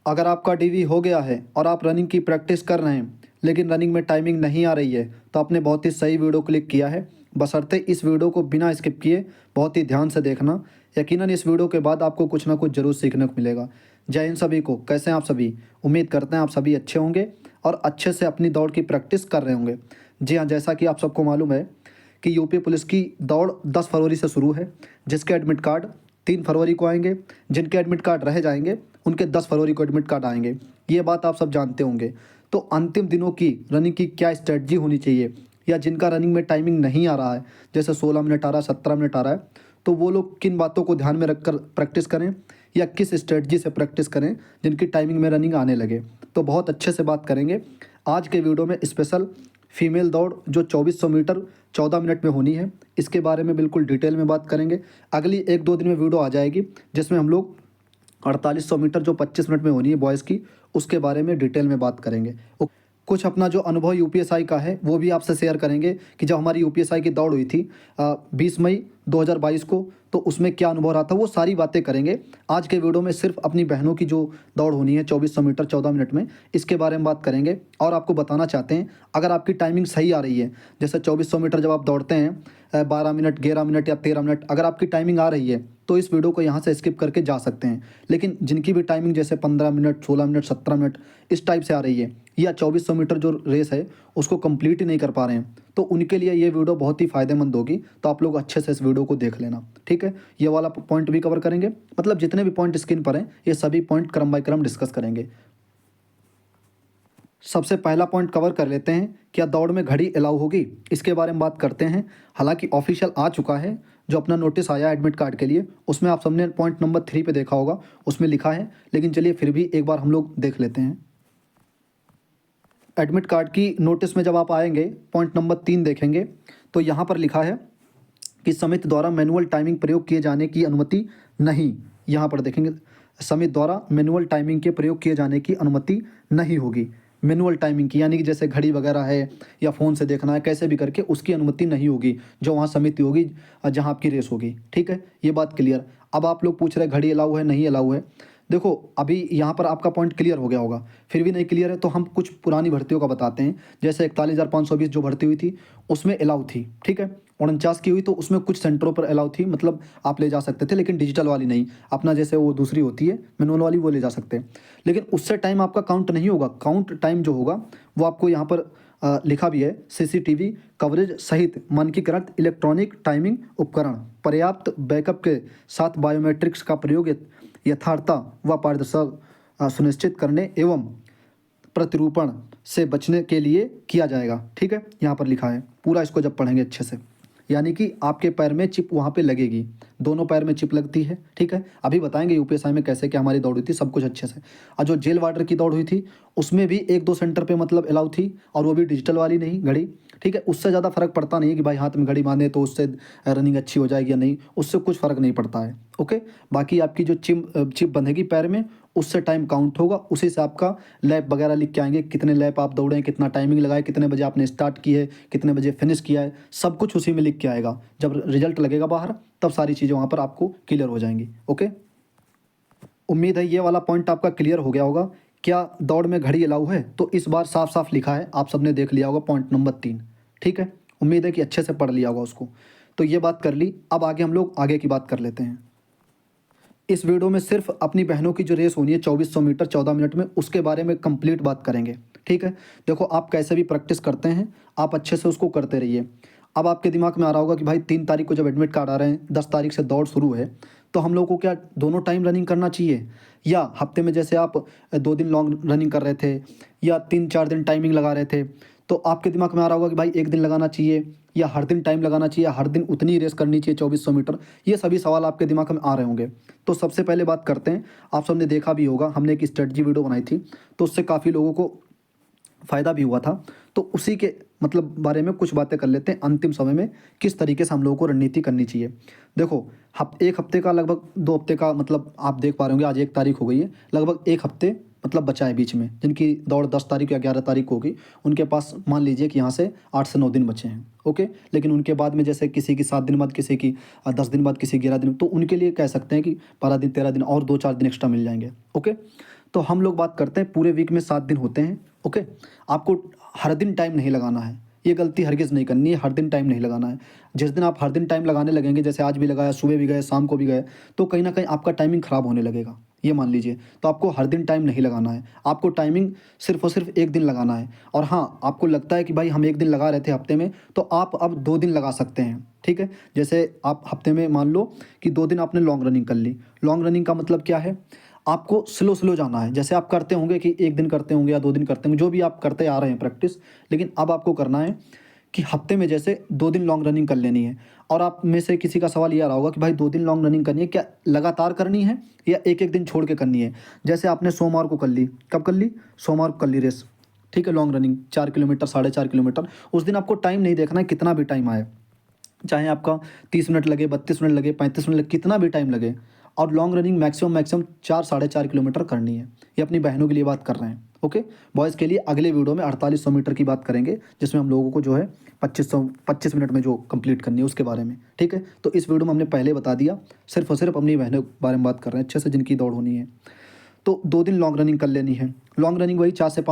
अगर आपका डीवी हो गया है और आप रनिंग की प्रैक्टिस कर रहे हैं लेकिन रनिंग में टाइमिंग नहीं आ रही है तो आपने बहुत ही सही वीडियो क्लिक किया है। बशर्ते इस वीडियो को बिना स्किप किए बहुत ही ध्यान से देखना। यकीनन इस वीडियो के बाद आपको कुछ ना कुछ ज़रूर सीखने को मिलेगा। जय हिंद सभी को। कैसे हैं आप सभी? उम्मीद करते हैं आप सभी अच्छे होंगे और अच्छे से अपनी दौड़ की प्रैक्टिस कर रहे होंगे। जी हाँ, जैसा कि आप सबको मालूम है कि यूपी पुलिस की दौड़ 10 फरवरी से शुरू है, जिसके एडमिट कार्ड 3 फरवरी को आएंगे। जिनके एडमिट कार्ड रह जाएंगे उनके 10 फरवरी को एडमिट कार्ड आएंगे। ये बात आप सब जानते होंगे। तो अंतिम दिनों की रनिंग की क्या स्ट्रेटजी होनी चाहिए, या जिनका रनिंग में टाइमिंग नहीं आ रहा है, जैसे 16 मिनट आ रहा है, 17 मिनट आ रहा है, तो वो लोग किन बातों को ध्यान में रखकर प्रैक्टिस करें या किस स्ट्रेटजी से प्रैक्टिस करें जिनकी टाइमिंग में रनिंग आने लगे। तो बहुत अच्छे से बात करेंगे आज के वीडियो में। स्पेशल फीमेल दौड़ जो 2400 मीटर 14 मिनट में होनी है, इसके बारे में बिल्कुल डिटेल में बात करेंगे। अगली 1-2 दिन में वीडियो आ जाएगी जिसमें हम लोग 4800 मीटर जो 25 मिनट में होनी है बॉयज़ की, उसके बारे में डिटेल में बात करेंगे। कुछ अपना जो अनुभव यूपीएसआई का है वो भी आपसे शेयर करेंगे कि जब हमारी यूपीएसआई की दौड़ हुई थी 20 मई 2022 को, तो उसमें क्या अनुभव रहा था, वो सारी बातें करेंगे। आज के वीडियो में सिर्फ अपनी बहनों की जो दौड़ होनी है 2400 मीटर 14 मिनट में, इसके बारे में बात करेंगे। और आपको बताना चाहते हैं, अगर आपकी टाइमिंग सही आ रही है, जैसे 2400 मीटर जब आप दौड़ते हैं 12 मिनट 11 मिनट या 13 मिनट, अगर आपकी टाइमिंग आ रही है तो इस वीडियो को यहाँ से स्किप करके जा सकते हैं। लेकिन जिनकी भी टाइमिंग जैसे 15 मिनट 16 मिनट 17 मिनट इस टाइप से आ रही है, या 2400 मीटर जो रेस है उसको कंप्लीट ही नहीं कर पा रहे हैं, तो उनके लिए ये वीडियो बहुत ही फ़ायदेमंद होगी। तो आप लोग अच्छे से इस वीडियो को देख लेना, ठीक है। ये वाला पॉइंट भी कवर करेंगे, मतलब जितने भी पॉइंट स्क्रीन पर हैं ये सभी पॉइंट क्रम बाय क्रम डिस्कस करेंगे। सबसे पहला पॉइंट कवर कर लेते हैं, क्या दौड़ में घड़ी अलाउ होगी, इसके बारे में बात करते हैं। हालांकि ऑफिशियल आ चुका है, जो अपना नोटिस आया एडमिट कार्ड के लिए, उसमें आप सबने पॉइंट नंबर 3 पे देखा होगा, उसमें लिखा है। लेकिन चलिए फिर भी एक बार हम लोग देख लेते हैं। एडमिट कार्ड की नोटिस में जब आप आएंगे पॉइंट नंबर 3 देखेंगे तो यहाँ पर लिखा है कि समिति द्वारा मैनुअल टाइमिंग प्रयोग किए जाने की अनुमति नहीं। यहाँ पर देखेंगे, समिति द्वारा मैनुअल टाइमिंग के प्रयोग किए जाने की अनुमति नहीं होगी। मैनुअल टाइमिंग की यानी कि जैसे घड़ी वगैरह है या फ़ोन से देखना है, कैसे भी करके उसकी अनुमति नहीं होगी, जो वहाँ समिति होगी जहाँ आपकी रेस होगी, ठीक है। ये बात क्लियर। अब आप लोग पूछ रहे हैं घड़ी अलाउ है नहीं अलाउ है। देखो अभी यहाँ पर आपका पॉइंट क्लियर हो गया होगा, फिर भी नहीं क्लियर है तो हम कुछ पुरानी भर्तियों का बताते हैं। जैसे 41,520 जो भर्ती हुई थी उसमें अलाउ थी, ठीक है। 49 की हुई तो उसमें कुछ सेंटरों पर अलाउ थी, मतलब आप ले जा सकते थे, लेकिन डिजिटल वाली नहीं। अपना जैसे वो दूसरी होती है मैनुअल वाली, वो ले जा सकते हैं, लेकिन उससे टाइम आपका काउंट नहीं होगा। काउंट टाइम जो होगा वो आपको यहाँ पर लिखा भी है, सीसीटीवी कवरेज सहित मानकीकृत इलेक्ट्रॉनिक टाइमिंग उपकरण, पर्याप्त बैकअप के साथ बायोमेट्रिक्स का प्रयोग यथार्थता व पारदर्शिता सुनिश्चित करने एवं प्रतिरूपण से बचने के लिए किया जाएगा, ठीक है। यहाँ पर लिखा है पूरा, इसको जब पढ़ेंगे अच्छे से, यानी कि आपके पैर में चिप वहाँ पे लगेगी, दोनों पैर में चिप लगती है, ठीक है। अभी बताएंगे यूपीएसआई में कैसे क्या हमारी दौड़ हुई थी, सब कुछ अच्छे से। और जो जेल वार्डर की दौड़ हुई थी उसमें भी 1-2 सेंटर पे मतलब अलाउ थी, और वो भी डिजिटल वाली नहीं घड़ी, ठीक है। उससे ज़्यादा फर्क पड़ता नहीं है कि भाई हाथ में घड़ी बांधे तो उससे रनिंग अच्छी हो जाएगी या नहीं, उससे कुछ फ़र्क नहीं पड़ता है, ओके। बाकी आपकी जो चिप बंधेगी पैर में, उससे टाइम काउंट होगा, उसी से आपका लैप वगैरह लिख के आएंगे, कितने लैप आप दौड़े, कितना टाइमिंग लगाए, कितने बजे आपने स्टार्ट की है, कितने बजे फिनिश किया है, सब कुछ उसी में लिख के आएगा। जब रिजल्ट लगेगा बाहर तब सारी चीज़ें वहाँ पर आपको क्लियर हो जाएंगी, ओके। उम्मीद है ये वाला पॉइंट आपका क्लियर हो गया होगा। क्या दौड़ में घड़ी अलाउ है, तो इस बार साफ साफ लिखा है, आप सबने देख लिया होगा पॉइंट नंबर 3, ठीक है। उम्मीद है कि अच्छे से पढ़ लिया होगा उसको। तो ये बात कर ली, अब आगे हम लोग आगे की बात कर लेते हैं। इस वीडियो में सिर्फ अपनी बहनों की जो रेस होनी है 2400 मीटर 14 मिनट में, उसके बारे में कंप्लीट बात करेंगे, ठीक है। देखो आप कैसे भी प्रैक्टिस करते हैं, आप अच्छे से उसको करते रहिए। अब आपके दिमाग में आ रहा होगा कि भाई 3 तारीख को जब एडमिट कार्ड आ रहे हैं, 10 तारीख से दौड़ शुरू है, तो हम लोग को क्या दोनों टाइम रनिंग करना चाहिए, या हफ्ते में जैसे आप 2 दिन लॉन्ग रनिंग कर रहे थे या 3-4 दिन टाइमिंग लगा रहे थे, तो आपके दिमाग में आ रहा होगा कि भाई 1 दिन लगाना चाहिए या हर दिन टाइम लगाना चाहिए, हर दिन उतनी रेस करनी चाहिए 2400 मीटर। ये सभी सवाल आपके दिमाग में आ रहे होंगे। तो सबसे पहले बात करते हैं, आप सबने देखा भी होगा, हमने एक स्ट्रेटजी वीडियो बनाई थी तो उससे काफ़ी लोगों को फ़ायदा भी हुआ था। तो उसी के मतलब बारे में कुछ बातें कर लेते हैं, अंतिम समय में किस तरीके से हम लोगों को रणनीति करनी चाहिए। देखो एक हफ्ते का लगभग 2 हफ्ते का, मतलब आप देख पा रहे होंगे आज 1 तारीख हो गई है, लगभग 1 हफ्ते मतलब बचा है बीच में, जिनकी दौड़ 10 तारीख या 11 तारीख को होगी, उनके पास मान लीजिए कि यहाँ से 8 से 9 दिन बचे हैं। ओके, लेकिन उनके बाद में जैसे किसी की 7 दिन बाद, किसी की 10 दिन बाद, किसी 11 दिन, तो उनके लिए कह सकते हैं कि 12 दिन 13 दिन और 2-4 दिन एक्स्ट्रा मिल जाएंगे। ओके, तो हम लोग बात करते हैं पूरे वीक में 7 दिन होते हैं। ओके, आपको हर दिन टाइम नहीं लगाना है, ये गलती हरगिज़ नहीं करनी है, हर दिन टाइम नहीं लगाना है। जिस दिन आप हर दिन टाइम लगाने लगेंगे, जैसे आज भी लगाया, सुबह भी गए, शाम को भी गए, तो कहीं ना कहीं आपका टाइमिंग ख़राब होने लगेगा, ये मान लीजिए। तो आपको हर दिन टाइम नहीं लगाना है, आपको टाइमिंग सिर्फ और सिर्फ एक दिन लगाना है। और हाँ, आपको लगता है कि भाई हम एक दिन लगा रहे थे हफ्ते में, तो आप अब 2 दिन लगा सकते हैं। ठीक है, जैसे आप हफ्ते में मान लो कि 2 दिन आपने लॉन्ग रनिंग कर ली। लॉन्ग रनिंग का मतलब क्या है, आपको स्लो स्लो जाना है। जैसे आप करते होंगे कि एक दिन करते होंगे या 2 दिन करते होंगे, जो भी आप करते आ रहे हैं प्रैक्टिस, लेकिन अब आपको करना है कि हफ्ते में जैसे 2 दिन लॉन्ग रनिंग कर लेनी है। और आप में से किसी का सवाल ये आ रहा होगा कि भाई 2 दिन लॉन्ग रनिंग करनी है, क्या लगातार करनी है या एक एक दिन छोड़ के करनी है। जैसे आपने सोमवार को कर ली, कब कर ली, सोमवार को कर ली रेस, ठीक है, लॉन्ग रनिंग 4 किलोमीटर 4.5 किलोमीटर, उस दिन आपको टाइम नहीं देखना है कितना भी टाइम आए, चाहे आपका 30 मिनट लगे, 32 मिनट लगे, 35 मिनट लगे, कितना भी टाइम लगे। और लॉन्ग रनिंग मैक्सिमम 4-4.5 किलोमीटर करनी है। ये अपनी बहनों के लिए बात कर रहे हैं। ओके, बॉयज़ के लिए अगले वीडियो में 4800 मीटर की बात करेंगे, जिसमें हम लोगों को जो है 25 मिनट में जो कंप्लीट करनी है उसके बारे में। ठीक है, तो इस वीडियो में हमने पहले बता दिया, सिर्फ और सिर्फ अपनी बहनों के बारे में बात कर रहे हैं अच्छे से, जिनकी दौड़ होनी है। तो 2 दिन लॉन्ग रनिंग कर लेनी है। लॉन्ग रनिंग वही 4 से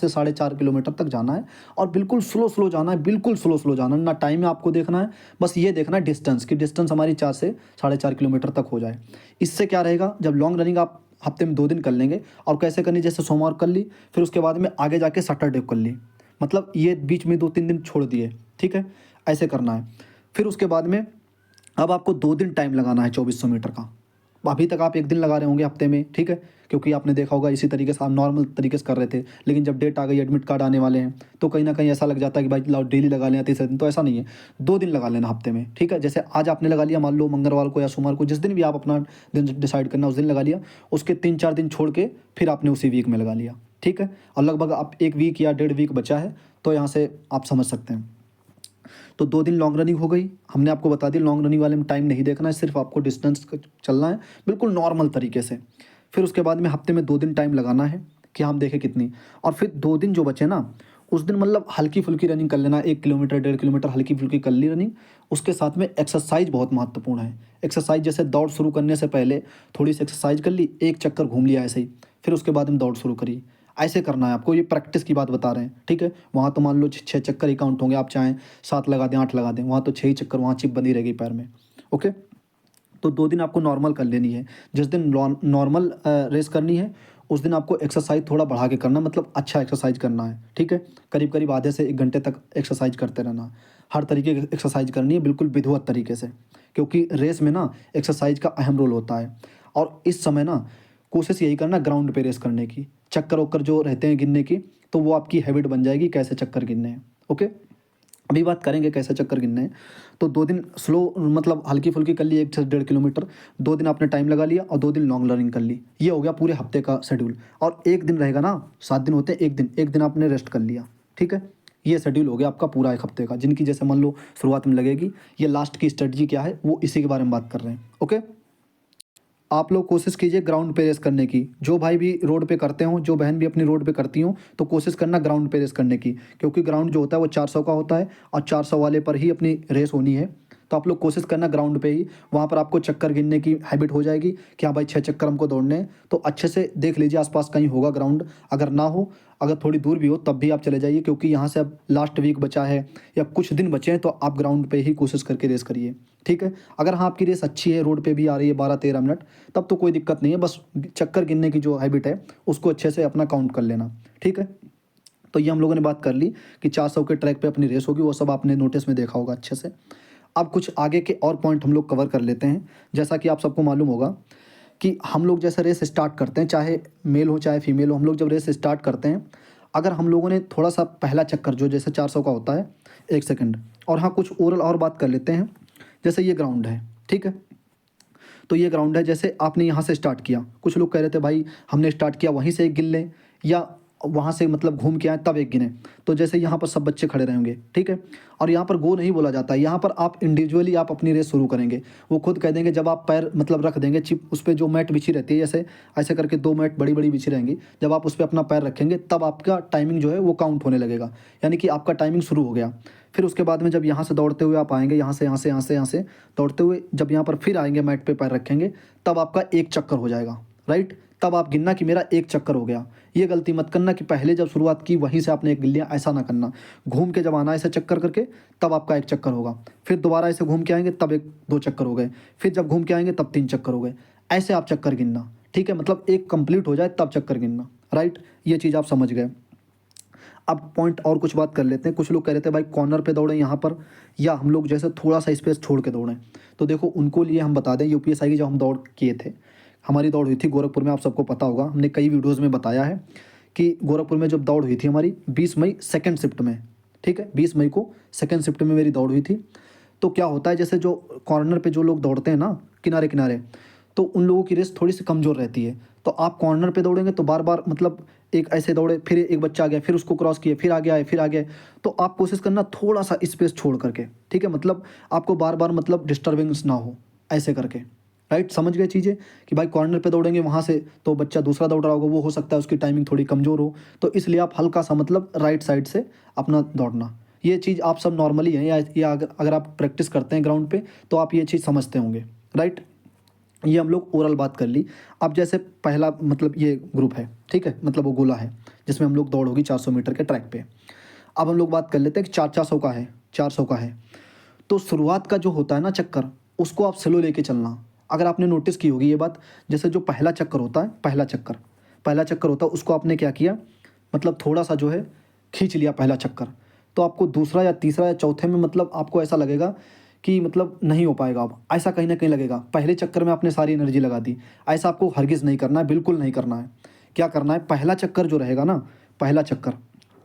4.5 किलोमीटर तक जाना है, और बिल्कुल स्लो स्लो जाना है, बिल्कुल स्लो स्लो जाना है, ना टाइम में आपको देखना है, बस ये देखना है डिस्टेंस की, डिस्टेंस हमारी 4 से 4.5 किलोमीटर तक हो जाए। इससे क्या रहेगा, जब लॉन्ग रनिंग आप हफ्ते में 2 दिन कर लेंगे, और कैसे करनी, जैसे सोमवार कर ली, फिर उसके बाद में आगे जाके सैटरडे कर ली, मतलब ये बीच में 2-3 दिन छोड़ दिए। ठीक है, ऐसे करना है। फिर उसके बाद में अब आपको 2 दिन टाइम लगाना है 2400 मीटर का। अभी तक आप एक दिन लगा रहे होंगे हफ्ते में, ठीक है, क्योंकि आपने देखा होगा इसी तरीके से आप नॉर्मल तरीके से कर रहे थे। लेकिन जब डेट आ गई, एडमिट कार्ड आने वाले हैं, तो कहीं ना कहीं ऐसा लग जाता है कि भाई लाओ डेली लगा लें, तीसरे दिन, तो ऐसा नहीं है, 2 दिन लगा लेना हफ्ते में। ठीक है, जैसे आज आपने लगा लिया, मान लो मंगलवार को या सोमवार को, जिस दिन भी आप अपना दिन डिसाइड करना उस दिन लगा लिया, उसके 3-4 दिन छोड़ के फिर आपने उसी वीक में लगा लिया। ठीक है, और लगभग आप 1 वीक या 1.5 वीक बचा है, तो यहाँ से आप समझ सकते हैं। तो 2 दिन लॉन्ग रनिंग हो गई, हमने आपको बता दी लॉन्ग रनिंग वाले में टाइम नहीं देखना है, सिर्फ आपको डिस्टेंस चलना है बिल्कुल नॉर्मल तरीके से। फिर उसके बाद में हफ्ते में 2 दिन टाइम लगाना है कि हम देखें कितनी, और फिर 2 दिन जो बचे ना, उस दिन मतलब हल्की फुल्की रनिंग कर लेना, 1 किलोमीटर 1.5 किलोमीटर हल्की फुल्की कर ली रनिंग। उसके साथ में एक्सरसाइज बहुत महत्वपूर्ण है। एक्सरसाइज जैसे दौड़ शुरू करने से पहले थोड़ी सी एक्सरसाइज कर ली, एक चक्कर घूम लिया ऐसे ही, फिर उसके बाद में दौड़ शुरू करी, ऐसे करना है आपको। ये प्रैक्टिस की बात बता रहे हैं, ठीक है। वहाँ तो मान लो 6 चक्कर ही काउंट होंगे, आप चाहें 7 लगा दें, 8 लगा दें, वहाँ तो 6 ही चक्कर, वहाँ चिप बंधी रहेगी पैर में। ओके, तो 2 दिन आपको नॉर्मल कर लेनी है। जिस दिन नॉर्मल रेस करनी है, उस दिन आपको एक्सरसाइज थोड़ा बढ़ा के करना, मतलब अच्छा एक्सरसाइज करना है। ठीक है, करीब करीब आधे से 1 घंटे तक एक्सरसाइज करते रहना। हर तरीके की एक्सरसाइज करनी है, बिल्कुल विधिवत तरीके से, क्योंकि रेस में ना एक्सरसाइज का अहम रोल होता है। और इस समय ना कोशिश यही करना ग्राउंड पे रेस करने की, चक्कर वक्कर जो रहते हैं गिनने की, तो वो आपकी हैबिट बन जाएगी कैसे चक्कर गिनने हैं। ओके, अभी बात करेंगे कैसे चक्कर गिनने हैं। तो 2 दिन स्लो मतलब हल्की फुल्की कर ली, 1 से 1.5 किलोमीटर, 2 दिन आपने टाइम लगा लिया, और 2 दिन लॉन्ग रनिंग कर ली। ये हो गया पूरे हफ्ते का शेड्यूल। और एक दिन रहेगा ना, 7 दिन होते हैं, एक दिन आपने रेस्ट कर लिया। ठीक है, ये शेड्यूल हो गया आपका पूरा एक हफ्ते का, जिनकी जैसे मान लो शुरुआत में लगेगी। ये लास्ट की स्ट्रेटजी क्या है, वो इसी के बारे में बात कर रहे हैं। ओके, आप लोग कोशिश कीजिए ग्राउंड पे रेस करने की। जो भाई भी रोड पे करते हों, जो बहन भी अपनी रोड पे करती हों, तो कोशिश करना ग्राउंड पे रेस करने की, क्योंकि ग्राउंड जो होता है वो 400 का होता है, और 400 वाले पर ही अपनी रेस होनी है। तो आप लोग कोशिश करना ग्राउंड पे ही, वहाँ पर आपको चक्कर गिनने की हैबिट हो जाएगी कि हाँ भाई 6 चक्कर हमको दौड़ने हैं। तो अच्छे से देख लीजिए आसपास कहीं होगा ग्राउंड, अगर ना हो, अगर थोड़ी दूर भी हो, तब भी आप चले जाइए, क्योंकि यहाँ से अब लास्ट वीक बचा है या कुछ दिन बचे हैं, तो आप ग्राउंड पे ही कोशिश करके रेस करिए। ठीक है, अगर हाँ आपकी रेस अच्छी है, रोड पे भी आ रही है 12-13 मिनट, तब तो कोई दिक्कत नहीं है, बस चक्कर गिनने की जो हैबिट है उसको अच्छे से अपना काउंट कर लेना। ठीक है, तो ये हम लोगों ने बात कर ली कि 400 के ट्रैक पे अपनी रेस होगी, वो सब आपने नोटिस में देखा होगा अच्छे से। अब कुछ आगे के और पॉइंट हम लोग कवर कर लेते हैं। जैसा कि आप सबको मालूम होगा कि हम लोग जैसे रेस स्टार्ट करते हैं, चाहे मेल हो चाहे फीमेल हो, हम लोग जब रेस स्टार्ट करते हैं, अगर हम लोगों ने थोड़ा सा पहला चक्कर जो जैसे 400 का होता है 1 सेकंड, और हाँ कुछ ओरल और बात कर लेते हैं। जैसे ये ग्राउंड है, ठीक है, तो ये ग्राउंड है, जैसे आपने यहाँ से स्टार्ट किया, कुछ लोग कह रहे थे भाई हमने स्टार्ट किया वहीं से एक गिन लें, या वहाँ से मतलब घूम के आए तब एक गिने। तो जैसे यहाँ पर सब बच्चे खड़े रहेंगे, ठीक है, और यहाँ पर गो नहीं बोला जाता है, यहाँ पर आप इंडिविजुअली आप अपनी रेस शुरू करेंगे। वो खुद कह देंगे, जब आप पैर मतलब रख देंगे चिप उस पर, जो मैट बिछी रहती है जैसे ऐसे करके 2 मैट बड़ी बड़ी बिछी रहेंगी, जब आप उस पर अपना पैर रखेंगे तब आपका टाइमिंग जो है वो काउंट होने लगेगा, यानी कि आपका टाइमिंग शुरू हो गया। फिर उसके बाद में जब यहाँ से दौड़ते हुए आप आएंगे, यहाँ से दौड़ते हुए जब यहाँ पर फिर आएंगे मैट पे पैर रखेंगे, तब आपका 1 चक्कर हो जाएगा, राइट। तब आप गिनना कि मेरा 1 चक्कर हो गया। ये गलती मत करना कि पहले जब शुरुआत की वहीं से आपने 1 गिन लिया, ऐसा ना करना। घूम के जब आना ऐसे चक्कर करके, तब आपका 1 चक्कर होगा। फिर दोबारा ऐसे घूम के आएंगे तब 1-2 चक्कर हो गए, फिर जब घूम के आएंगे तब 3 चक्कर हो गए। ऐसे आप चक्कर गिनना, ठीक है, मतलब 1 कंप्लीट हो जाए तब चक्कर गिनना, राइट। ये चीज़ आप समझ गए। अब पॉइंट और कुछ बात कर लेते हैं। कुछ लोग कह रहे थे भाई कॉर्नर पे दौड़ें यहाँ पर, या हम लोग जैसे थोड़ा सा स्पेस छोड़ के दौड़ें। तो देखो उनको लिए हम बता दें, यूपीएसआई की जब हम दौड़ किए थे, हमारी दौड़ हुई थी गोरखपुर में, आप सबको पता होगा, हमने कई वीडियोज़ में बताया है कि गोरखपुर में जब दौड़ हुई थी हमारी 20 मई सेकेंड शिफ्ट में, ठीक है, 20 मई को सेकेंड शिफ्ट में मेरी दौड़ हुई थी। तो क्या होता है, जैसे जो कॉर्नर पे जो लोग दौड़ते हैं ना किनारे किनारे, तो उन लोगों की रेस थोड़ी सी कमज़ोर रहती है। तो आप कॉर्नर पे दौड़ेंगे तो बार बार मतलब एक ऐसे दौड़े, फिर एक बच्चा आ गया, फिर उसको क्रॉस किए, फिर आगे आए, फिर आगे। तो आप कोशिश करना थोड़ा सा स्पेस छोड़ करके, ठीक है, मतलब आपको बार बार मतलब डिस्टर्बेंस ना हो ऐसे करके, राइट। समझ गए चीज़ें कि भाई कॉर्नर पे दौड़ेंगे वहाँ से तो बच्चा दूसरा दौड़ रहा होगा, वो हो सकता है उसकी टाइमिंग थोड़ी कमज़ोर हो, तो इसलिए आप हल्का सा मतलब राइट साइड से अपना दौड़ना। ये चीज़ आप सब नॉर्मली हैं, या अगर आप प्रैक्टिस करते हैं ग्राउंड पे तो आप ये चीज़ समझते होंगे, राइट। ये हम लोग ओरल बात कर ली। अब जैसे पहला मतलब ये ग्रुप है, ठीक है, मतलब वो गोला है जिसमें हम लोग दौड़ होगी 400 मीटर के ट्रैक पे। अब हम लोग बात कर लेते हैं कि 400 का है, 400 का है। तो शुरुआत का जो होता है ना चक्कर, उसको आप स्लो लेके चलना। अगर आपने नोटिस की होगी ये बात, जैसे जो पहला चक्कर होता है, पहला चक्कर होता है, उसको आपने क्या किया, मतलब थोड़ा सा जो है खींच लिया पहला चक्कर, तो आपको दूसरा या तीसरा या चौथे में मतलब आपको ऐसा लगेगा कि मतलब नहीं हो पाएगा। अब ऐसा कहीं ना कहीं लगेगा, पहले चक्कर में आपने सारी एनर्जी लगा दी। ऐसा आपको हरगिज़ नहीं करना है, बिल्कुल नहीं करना है। क्या करना है, पहला चक्कर जो रहेगा ना, पहला चक्कर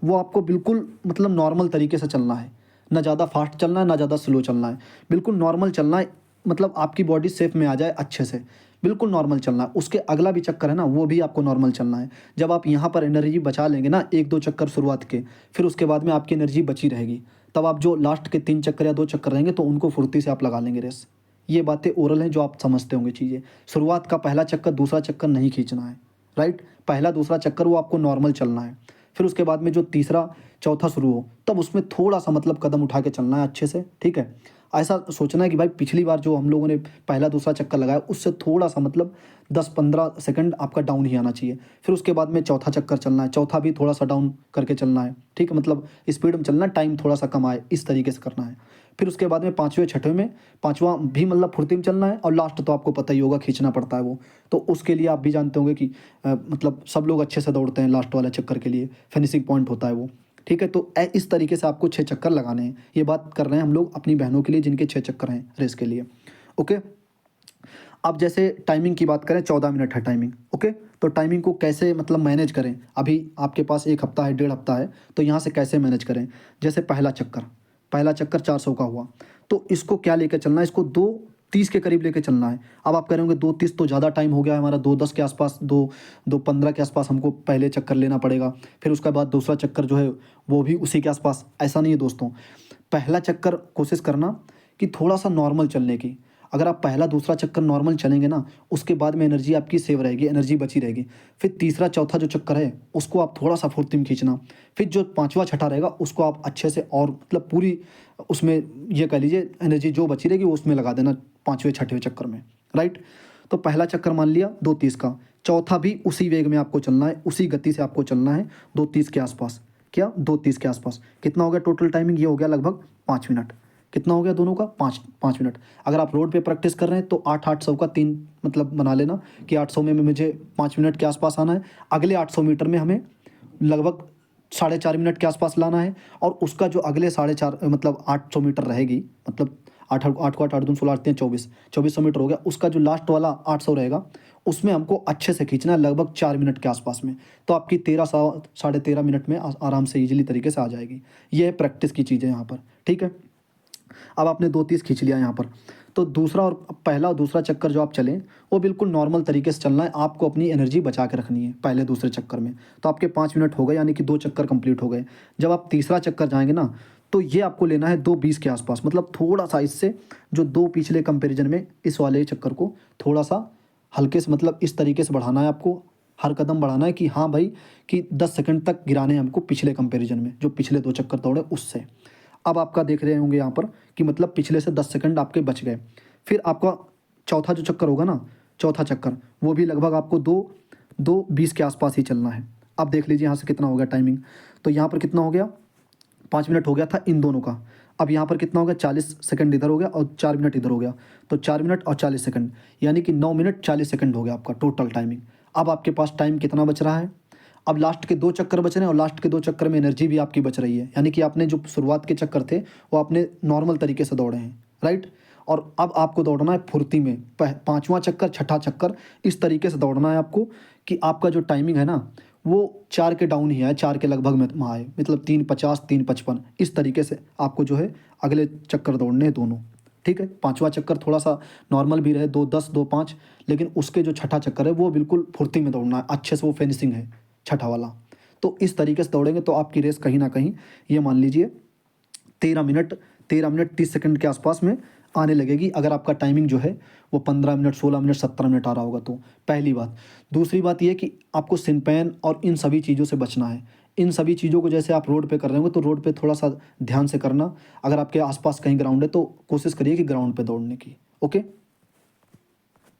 वो आपको बिल्कुल मतलब नॉर्मल तरीके से चलना है, ना ज़्यादा फास्ट चलना है ना ज़्यादा स्लो चलना है, बिल्कुल नॉर्मल चलना है, मतलब आपकी बॉडी सेफ में आ जाए अच्छे से, बिल्कुल नॉर्मल चलना है। उसके अगला भी चक्कर है ना, वो भी आपको नॉर्मल चलना है। जब आप यहाँ पर एनर्जी बचा लेंगे ना 1-2 चक्कर शुरुआत के, फिर उसके बाद में आपकी एनर्जी बची रहेगी, तब आप जो लास्ट के 3 चक्कर या 2 चक्कर रहेंगे तो उनको फुर्ती से आप लगा लेंगे रेस। ये बातें ओरल हैं जो आप समझते होंगे चीज़ें। शुरुआत का पहला चक्कर दूसरा चक्कर नहीं खींचना है, राइट। पहला दूसरा चक्कर वो आपको नॉर्मल चलना है। फिर उसके बाद में जो तीसरा चौथा शुरू हो तब उसमें थोड़ा सा मतलब कदम उठा के चलना है अच्छे से, ठीक है। ऐसा सोचना है कि भाई पिछली बार जो हम लोगों ने पहला दूसरा चक्कर लगाया उससे थोड़ा सा मतलब 10-15 सेकंड आपका डाउन ही आना चाहिए। फिर उसके बाद में चौथा चक्कर चलना है, चौथा भी थोड़ा सा डाउन करके चलना है, ठीक है, मतलब स्पीड में चलना है, टाइम थोड़ा सा कम आए, इस तरीके से करना है। फिर उसके बाद में पाँचवें छठवें में, पाँचवा भी मतलब फुर्ती में चलना है, और लास्ट तो आपको पता ही होगा खींचना पड़ता है वो, तो उसके लिए आप भी जानते होंगे कि मतलब सब लोग अच्छे से दौड़ते हैं लास्ट वाले चक्कर के लिए, फिनिशिंग पॉइंट होता है वो, ठीक है। तो इस तरीके से आपको 6 चक्कर लगाने हैं। ये बात कर रहे हैं हम लोग अपनी बहनों के लिए जिनके 6 चक्कर हैं रेस के लिए, ओके। अब जैसे टाइमिंग की बात करें, 14 मिनट है टाइमिंग, ओके। तो टाइमिंग को कैसे मतलब मैनेज करें, अभी आपके पास 1 हफ्ता है, 1.5 हफ्ता है, तो यहाँ से कैसे मैनेज करें। जैसे पहला चक्कर 400 का हुआ, तो इसको क्या लेकर चलना है, इसको 2:30 के करीब लेकर चलना है। अब आप कह रहे होंगे 2:30 तो ज़्यादा टाइम हो गया है हमारा, 2:10 के आसपास, 2:15 के आसपास हमको पहले चक्कर लेना पड़ेगा, फिर उसके बाद दूसरा चक्कर जो है वो भी उसी के आसपास। ऐसा नहीं है दोस्तों, पहला चक्कर कोशिश करना कि थोड़ा सा नॉर्मल चलने की। अगर आप पहला दूसरा चक्कर नॉर्मल चलेंगे ना, उसके बाद में एनर्जी आपकी सेव रहेगी, एनर्जी बची रहेगी। फिर तीसरा चौथा जो चक्कर है उसको आप थोड़ा सा फुर्ती में खींचना। फिर जो पाँचवा छठा रहेगा उसको आप अच्छे से और मतलब पूरी उसमें ये कह लीजिए एनर्जी जो बची रहेगी वो उसमें लगा देना 5वें छठवें चक्कर में, राइट। तो पहला चक्कर मान लिया 2:30 का, चौथा भी उसी वेग में आपको चलना है, उसी गति से आपको चलना है 2:30 के आसपास। क्या 2:30 के आसपास कितना हो गया टोटल टाइमिंग, ये हो गया लगभग 5 मिनट। कितना हो गया दोनों का, 5 मिनट। अगर आप रोड पे प्रैक्टिस कर रहे हैं तो 800 का 3 मतलब बना लेना कि 800 में मुझे 5 मिनट के आसपास आना है, अगले 800 मीटर में हमें लगभग 4.5 मिनट के आसपास लाना है, और उसका जो अगले 4.5 मतलब 800 मीटर रहेगी, मतलब 8 को 8 8 दूनी 16 8 3 2400 मीटर हो गया, उसका जो लास्ट वाला 800 रहेगा उसमें हमको अच्छे से खींचना है लगभग 4 मिनट के आसपास में। तो आपकी 13 13.5 मिनट में आराम से ईजिली तरीके से आ जाएगी। ये है प्रैक्टिस की चीज़ें यहाँ पर, ठीक है। अब आपने 2:30 खींच लिया यहाँ पर, तो दूसरा और पहला और दूसरा चक्कर जो आप चलें वो बिल्कुल नॉर्मल तरीके से चलना है। आपको अपनी एनर्जी बचा के रखनी है पहले दूसरे चक्कर में। तो आपके 5 मिनट हो गए, यानी कि 2 चक्कर कंप्लीट हो गए। जब आप तीसरा चक्कर जाएंगे ना, तो ये आपको लेना है 2:20 के आसपास, मतलब थोड़ा सा इससे जो 2 पिछले कंपेरिजन में इस वाले चक्कर को थोड़ा सा हल्के से, मतलब इस तरीके से बढ़ाना है आपको। हर कदम बढ़ाना है कि हाँ भाई, कि 10 सेकंड तक गिराने हैं हमको पिछले कंपैरिजन में, जो पिछले 2 चक्कर दौड़े उससे। अब आपका देख रहे होंगे यहाँ पर कि मतलब पिछले से 10 सेकंड आपके बच गए। फिर आपका चौथा जो चक्कर होगा ना, चौथा चक्कर, वो भी लगभग आपको 2:20 के आसपास ही चलना है। अब देख लीजिए यहाँ से कितना हो गया टाइमिंग। तो यहाँ पर कितना हो गया, 5 मिनट हो गया था इन दोनों का। अब यहाँ पर कितना हो गया, 40 सेकंड इधर हो गया और 4 मिनट इधर हो गया। तो 4 मिनट और 40 सेकंड, यानी कि 9 मिनट 40 सेकंड हो गया आपका टोटल टाइमिंग। अब आपके पास टाइम कितना बच रहा है, अब लास्ट के 2 चक्कर बच रहे हैं और लास्ट के 2 चक्कर में एनर्जी भी आपकी बच रही है। यानी कि आपने जो शुरुआत के चक्कर थे वो आपने नॉर्मल तरीके से दौड़े हैं, राइट। और अब आपको दौड़ना है फुर्ती में। 5वां चक्कर, छठा चक्कर, इस तरीके से दौड़ना है आपको कि आपका जो टाइमिंग है ना वो 4 के डाउन ही है, 4 के लगभग में आए, मतलब 3:50, 3:55, इस तरीके से आपको जो है अगले चक्कर दौड़ने हैं दोनों। ठीक है, 5वां चक्कर थोड़ा सा नॉर्मल भी रहे, 2:10, 2:05, लेकिन उसके जो छठा चक्कर है वो बिल्कुल फुर्ती में दौड़ना है, अच्छे से वो फिनिशिंग है छठा वाला। तो इस तरीके से दौड़ेंगे तो आपकी रेस कहीं ना कहीं ये मान लीजिए 13 मिनट 30 सेकंड के आसपास में आने लगेगी, अगर आपका टाइमिंग जो है वो 15 मिनट, 16 मिनट, 17 मिनट आ रहा होगा तो। पहली बात। दूसरी बात ये कि आपको सिनपैन और इन सभी चीज़ों से बचना है। इन सभी चीज़ों को जैसे आप रोड पे कर रहे होंगे तो रोड पे थोड़ा सा ध्यान से करना। अगर आपके आसपास कहीं ग्राउंड है तो कोशिश करिए कि ग्राउंड पे दौड़ने की। ओके,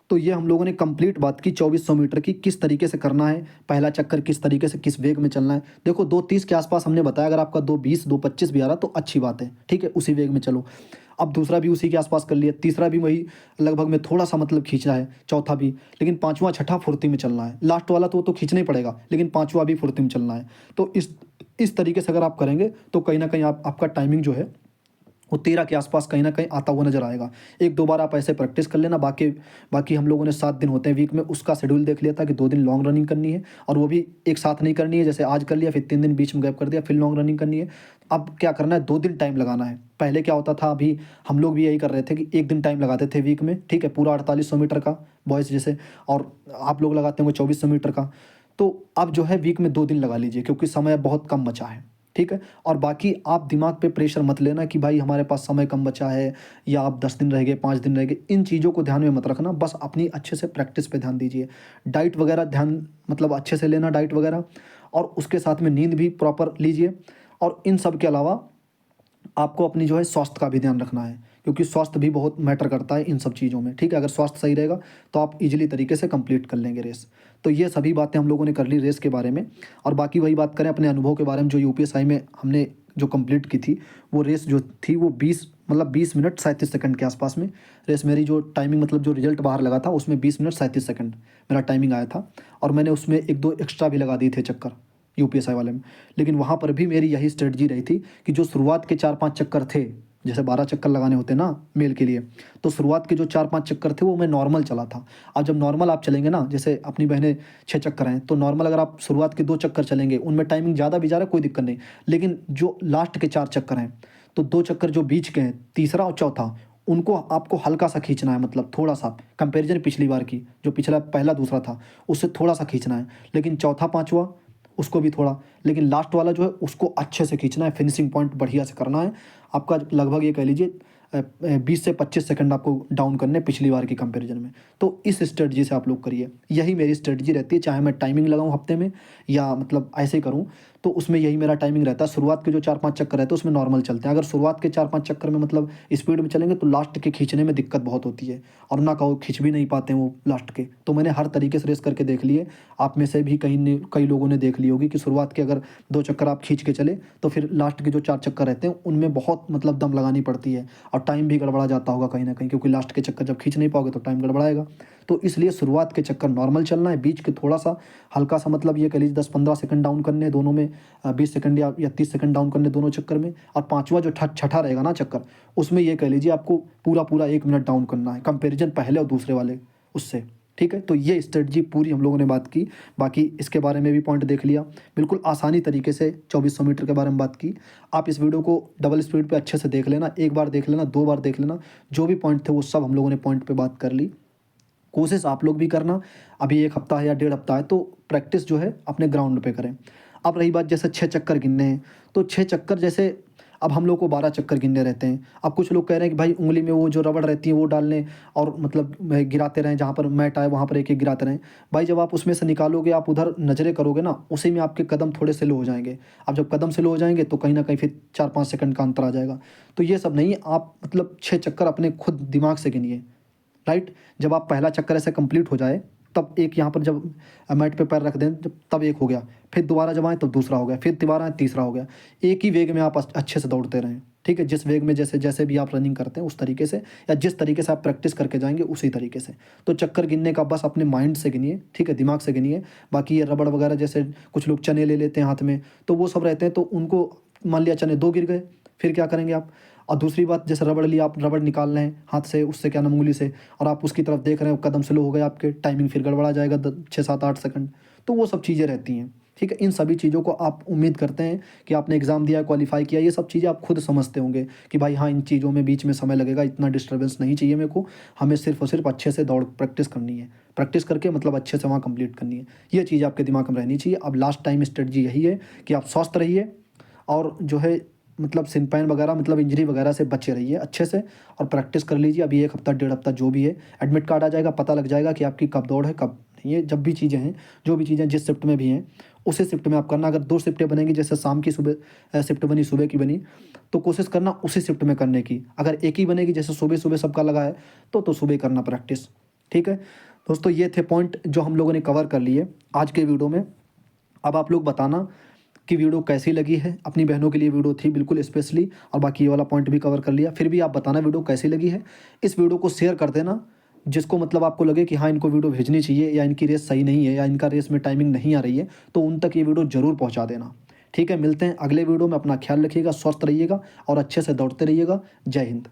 तो ये हम लोगों ने कंप्लीट बात की 2400 मीटर की, किस तरीके से करना है, पहला चक्कर किस तरीके से, किस वेग में चलना है। देखो 2:30 के आसपास हमने बताया, अगर आपका 2:20, 2:25 भी आ रहा तो अच्छी बात है, ठीक है, उसी वेग में चलो। अब दूसरा भी उसी के आसपास कर लिया, तीसरा भी वही लगभग में थोड़ा सा मतलब खींचना है, चौथा भी, लेकिन 5वां छठा फुर्ती में चलना है। लास्ट वाला तो खींचना ही पड़ेगा, लेकिन 5वां भी फुर्ती में चलना है। तो इस तरीके से अगर आप करेंगे तो कहीं ना कहीं आपका टाइमिंग जो है वो 13 के आसपास कहीं ना कहीं आता हुआ नजर आएगा। 1-2 बार आप ऐसे प्रैक्टिस कर लेना। बाकी हम लोगों ने 7 दिन होते हैं वीक में, उसका शेड्यूल देख लिया था कि 2 दिन लॉन्ग रनिंग करनी है, और वो भी एक साथ नहीं करनी है, जैसे आज कर लिया फिर 3 दिन बीच में गैप कर दिया, फिर लॉन्ग रनिंग करनी है। अब क्या करना है, 2 दिन टाइम लगाना है। पहले क्या होता था, अभी हम लोग भी यही कर रहे थे कि 1 दिन टाइम लगाते थे वीक में, ठीक है, पूरा 4800 मीटर का बॉयज़ जैसे, और आप लोग लगाते होंगे 2400 मीटर का। तो अब जो है वीक में 2 दिन लगा लीजिए, क्योंकि समय बहुत कम बचा है, ठीक है। और बाकी आप दिमाग पे प्रेशर मत लेना कि भाई हमारे पास समय कम बचा है, या आप 10 दिन रह गए, 5 दिन रह गए, इन चीज़ों को ध्यान में मत रखना। बस अपनी अच्छे से प्रैक्टिस पे ध्यान दीजिए। डाइट वगैरह ध्यान, मतलब अच्छे से लेना डाइट वगैरह, और उसके साथ में नींद भी प्रॉपर लीजिए। और इन सब के अलावा आपको अपनी जो है स्वास्थ्य का भी ध्यान रखना है, क्योंकि स्वास्थ्य भी बहुत मैटर करता है इन सब चीज़ों में, ठीक है। अगर स्वास्थ्य सही रहेगा तो आप इजीली तरीके से कंप्लीट कर लेंगे रेस। तो ये सभी बातें हम लोगों ने कर ली रेस के बारे में। और बाकी वही बात करें अपने अनुभव के बारे में, जो यूपीएसआई में हमने जो कंप्लीट की थी, वो रेस जो थी वो 20 मिनट 37 सेकंड के आसपास में रेस मेरी, जो टाइमिंग मतलब जो रिजल्ट बाहर लगा था उसमें 20 मिनट 37 सेकंड मेरा टाइमिंग आया था। और मैंने उसमें 1-2 एक्स्ट्रा भी लगा दिए थे चक्कर यूपीएसआई वाले में। लेकिन वहाँ पर भी मेरी यही स्ट्रेटजी रही थी कि जो शुरुआत के 4-5 चक्कर थे, जैसे 12 चक्कर लगाने होते ना मेल के लिए, तो शुरुआत के जो 4-5 चक्कर थे वो मैं नॉर्मल चला था। अब जब नॉर्मल आप चलेंगे ना, जैसे अपनी बहनें 6 चक्कर हैं, तो नॉर्मल अगर आप शुरुआत के 2 चक्कर चलेंगे, उनमें टाइमिंग ज़्यादा भी जा रहा है कोई दिक्कत नहीं, लेकिन जो लास्ट के 4 चक्कर हैं, तो 2 चक्कर जो बीच के हैं, तीसरा और चौथा, उनको आपको हल्का सा खींचना है, मतलब थोड़ा सा कंपेरिजन पिछली बार की, जो पिछला पहला दूसरा था उससे थोड़ा सा खींचना है। लेकिन चौथा पाँचवा उसको भी थोड़ा, लेकिन लास्ट वाला जो है उसको अच्छे से खींचना है, फिनिशिंग पॉइंट बढ़िया से करना है। आपका लगभग ये कह लीजिए 20 से 25 सेकंड आपको डाउन करने पिछली बार की कंपैरिजन में। तो इस स्ट्रेटजी से आप लोग करिए, यही मेरी स्ट्रेटजी रहती है, चाहे मैं टाइमिंग लगाऊं हफ्ते में या मतलब ऐसे ही करूं, तो उसमें यही मेरा टाइमिंग रहता है। शुरुआत के जो 4-5 चक्कर रहते हैं उसमें नॉर्मल चलते हैं। अगर शुरुआत के 4-5 चक्कर में मतलब स्पीड में चलेंगे तो लास्ट के खींचने में दिक्कत बहुत होती है, और ना कहो खींच भी नहीं पाते हैं वो लास्ट के। तो मैंने हर तरीके से रेस करके देख लिए, आप में से भी कई लोगों ने देख ली होगी कि शुरुआत के अगर 2 चक्कर आप खींच के चले तो फिर लास्ट के जो 4 चक्कर रहते हैं उनमें बहुत मतलब दम लगानी पड़ती है, और टाइम भी गड़बड़ा जाता होगा कहीं ना कहीं, क्योंकि लास्ट के चक्कर जब खींच नहीं पाओगे तो टाइम गड़बड़ाएगा। तो इसलिए शुरुआत के चक्कर नॉर्मल चलना है, बीच के थोड़ा सा हल्का सा मतलब ये कह लीजिए 10-15 सेकंड डाउन करने दोनों में, 20 सेकंड या 30 सेकंड डाउन करने दोनों चक्कर में। और पाँचवा जो छठा रहेगा ना चक्कर, उसमें ये कह लीजिए आपको पूरा 1 मिनट डाउन करना है, कंपेरिजन पहले और दूसरे वाले उससे, ठीक है, तो ये स्ट्रेटजी पूरी हम लोगों ने बात की। बाकी इसके बारे में भी पॉइंट देख लिया, बिल्कुल आसानी तरीके से 2400 मीटर के बारे में बात की। आप इस वीडियो को डबल स्पीड पे अच्छे से देख लेना, एक बार देख लेना, 2 बार देख लेना, जो भी पॉइंट थे वो सब हम लोगों ने पॉइंट पे बात कर ली। कोशिश आप लोग भी करना, अभी 1 हफ्ता है या 1.5 हफ्ता है तो प्रैक्टिस जो है अपने ग्राउंड पे करें। अब रही बात जैसे 6 चक्कर गिनने हैं, तो 6 चक्कर जैसे अब हम लोग को 12 चक्कर गिनने रहते हैं। अब कुछ लोग कह रहे हैं कि भाई उंगली में वो जो रबड़ रहती है वो डाल लें और मतलब गिराते रहें, जहाँ पर मैट आए वहाँ पर एक एक गिराते रहें। भाई जब आप उसमें से निकालोगे, आप उधर नज़रें करोगे ना, उसी में आपके कदम थोड़े स्लो हो जाएंगे। अब जब कदम स्लो हो जाएंगे तो कहीं ना कहीं फिर 4-5 सेकंड का अंतर आ जाएगा। तो ये सब नहीं, आप मतलब 6 चक्कर अपने खुद दिमाग से गिनिए, राइट। जब आप पहला चक्कर ऐसे कंप्लीट हो जाए तब एक यहाँ पर जब मैट पे पैर रख दें जब तब एक हो गया, फिर दोबारा जब आए तब दूसरा हो गया, फिर दोबारा आए तीसरा हो गया। एक ही वेग में आप अच्छे से दौड़ते रहें, ठीक है। जिस वेग में जैसे जैसे भी आप रनिंग करते हैं उस तरीके से, या जिस तरीके से आप प्रैक्टिस करके जाएंगे उसी तरीके से। तो चक्कर गिनने का बस अपने माइंड से गिनिए, ठीक है, दिमाग से गिनिए। बाकी ये रबड़ वगैरह जैसे कुछ लोग चने ले लेते हैं हाथ में, तो वो सब रहते हैं, तो उनको मान लिया चने 2 गिर गए, फिर क्या करेंगे आप। और दूसरी बात जैसे रबड़ लिया, आप रबड़ निकाल रहे हैं हाथ से, उससे क्या नाम उंगली से, और आप उसकी तरफ देख रहे हैं, कदम स्लो हो गए आपके, टाइमिंग फिर गड़बड़ा जाएगा 6, 7, 8 सेकंड। तो वो सब चीज़ें रहती हैं, ठीक है। इन सभी चीज़ों को आप उम्मीद करते हैं कि आपने एग्ज़ाम दिया, क्वालिफाई किया, ये सब चीज़ें आप खुद समझते होंगे कि भाई हाँ, इन चीज़ों में बीच में समय लगेगा, इतना डिस्टर्बेंस नहीं चाहिए मेरे को, हमें सिर्फ और सिर्फ अच्छे से दौड़ प्रैक्टिस करनी है, प्रैक्टिस करके मतलब अच्छे से वहाँ कंप्लीट करनी है। ये चीज़ आपके दिमाग में रहनी चाहिए। अब लास्ट टाइम स्ट्रेटजी यही है कि आप स्वस्थ रहिए और जो है मतलब सिन पैन वगैरह मतलब इंजरी वगैरह से बचे रहिए अच्छे से, और प्रैक्टिस कर लीजिए। अभी 1 हफ्ता 1.5 हफ्ता जो भी है, एडमिट कार्ड आ जाएगा, पता लग जाएगा कि आपकी कब दौड़ है कब नहीं है। जब भी चीज़ें हैं, जो भी चीज़ें जिस शिफ्ट में भी हैं उसी शिफ्ट में आप करना। अगर 2 शिफ्टें बनेंगी, जैसे शाम की सुबह शिफ्ट बनी, सुबह की बनी, तो कोशिश करना उसी शिफ्ट में करने की। अगर एक ही बनेगी, जैसे सुबह सुबह सबका लगा है, तो सुबह करना प्रैक्टिस, ठीक है दोस्तों। ये थे पॉइंट जो हम लोगों ने कवर कर लिए आज के वीडियो में। अब आप लोग बताना कि वीडियो कैसी लगी है। अपनी बहनों के लिए वीडियो थी बिल्कुल स्पेशली, और बाकी ये वाला पॉइंट भी कवर कर लिया। फिर भी आप बताना वीडियो कैसी लगी है। इस वीडियो को शेयर कर देना जिसको मतलब आपको लगे कि हाँ, इनको वीडियो भेजनी चाहिए, या इनकी रेस सही नहीं है, या इनका रेस में टाइमिंग नहीं आ रही है, तो उन तक ये वीडियो ज़रूर पहुँचा देना, ठीक है। मिलते हैं अगले वीडियो में, अपना ख्याल रखिएगा, स्वस्थ रहिएगा और अच्छे से दौड़ते रहिएगा। जय हिंद।